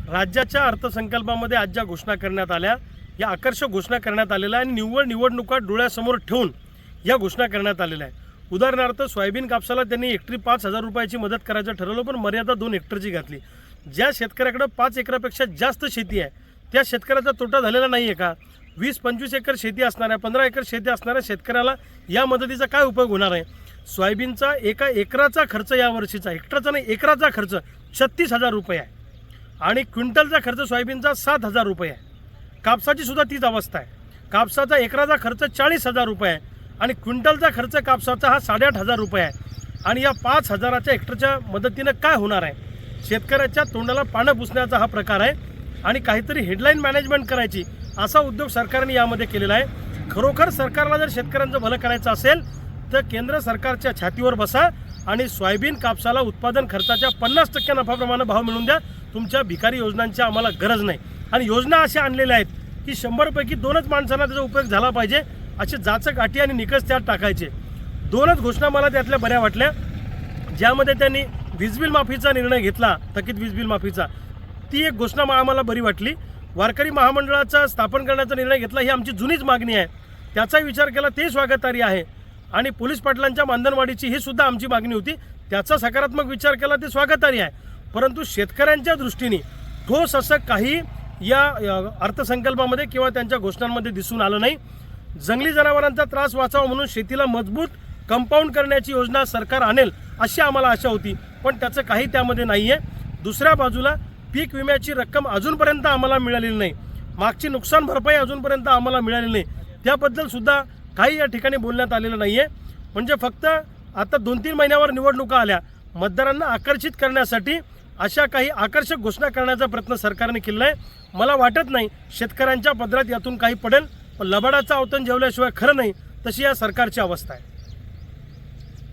राज्याच्या अर्थसंकल्पामध्ये आज ज्या घोषणा करण्यात आल्या, या आकर्षक घोषणा करण्यात आलेल्या आणि निव्वळ निवडणुका डोळ्यासमोर ठेवून या घोषणा करण्यात आलेल्या आहे। उदाहरणार्थ सोयाबीन कापसाला त्यांनी हेक्टरी 5,000 रुपयाची मदत करायचं ठरवलं, पण मर्यादा 2 हेक्टरची घातली। ज्या शेतकऱ्याकडे 5 एकरापेक्षा जास्त शेती आहे त्या शेतकऱ्याचा तोटा झालेला नाही आहे का? 20-25 एकर शेती असणाऱ्या, 15 एकर शेती असणाऱ्या शेतकऱ्याला या मदतीचा काय उपयोग होणार आहे? सोयाबीनचा एका एकराचा खर्च या वर्षीचा, हेक्टरचा नाही एकराचा खर्च 36,000 रुपये आहे आणि क्विंटलचा खर्च सोयाबीनचा 7,000 रुपये आहे। कापसाची सुद्धा तीच अवस्था आहे। कापसाचा एकराचा खर्च 40,000 रुपये आहे आणि क्विंटलचा खर्च कापसाचा हा 8,500 रुपये आहे। आणि या 5,000च्या हेक्टरच्या मदतीनं काय होणार आहे? शेतकऱ्याच्या तोंडाला पानं पुसण्याचा हा प्रकार आहे आणि काहीतरी हेडलाईन मॅनेजमेंट करायची असा उद्योग सरकारने यामध्ये केलेला आहे। खरोखर सरकारला जर शेतकऱ्यांचं भलं करायचं असेल तर केंद्र सरकारच्या छातीवर बसा आणि सोयाबीन कापसाला उत्पादन खर्चाच्या 50% नफाप्रमाणे भाव मिळवून द्या। तुमच्या भिकारी योजनांची आम्हाला गरज नाही आणि योजना अशा आणलेल्या आहेत की 100 पैकी 2च माणसांना त्याचा उपयोग झाला पाहिजे असे जाचक अटी आणि निकष त्यात टाकायचे। 2च घोषणा मला त्यातल्या बऱ्या वाटल्या, ज्यामध्ये त्यांनी वीज बिल माफीचा निर्णय घेतला, थकीत वीज बिल माफीचा, ती एक घोषणा आम्हाला बरी वाटली। वारकरी महामंडळाचा स्थापन करण्याचा निर्णय घेतला, ही आमची जुनीच मागणी आहे, त्याचा विचार केला, ते स्वागतार्ह आहे। आणि पोलीस पाटलांच्या मानधनवाढीची ही सुद्धा आमची मागणी होती, त्याचा सकारात्मक विचार केला, ते स्वागतार्ह आहे। परंतु शेतकऱ्यांच्या दृष्टीने ठोस असं काही या अर्थसंकल्पामध्ये किंवा त्यांच्या घोषणांमध्ये दिसून आलं नाही। जंगली जनावरांचा त्रास वाचावा म्हणून शेतीला मजबूत कंपाऊंड करण्याची योजना सरकार आणेल अशी आम्हाला आशा होती, पण त्याचं काही त्यामध्ये नाही आहे। दुसऱ्या बाजूला पीक विम्याची रक्कम अजूनपर्यंत आम्हाला मिळालेली नाही, मागची नुकसान भरपाई अजूनपर्यंत आम्हाला मिळालेली नाही, त्याबद्दल सुद्धा काही या ठिकाणी बोलण्यात आलेलं नाही आहे। म्हणजे फक्त आता 2-3 महिन्यावर निवडणुका आल्या, मतदारांना आकर्षित करण्यासाठी अशा काही आकर्षक घोषणा करण्याचा प्रयत्न सरकारने केला आहे। मला वाटत नाही शेतकऱ्यांच्या पदरात यातून काही पडेल, पण लबाडाचा अवतन जेवल्याशिवाय खरं नाही, तशी या सरकारची अवस्था आहे।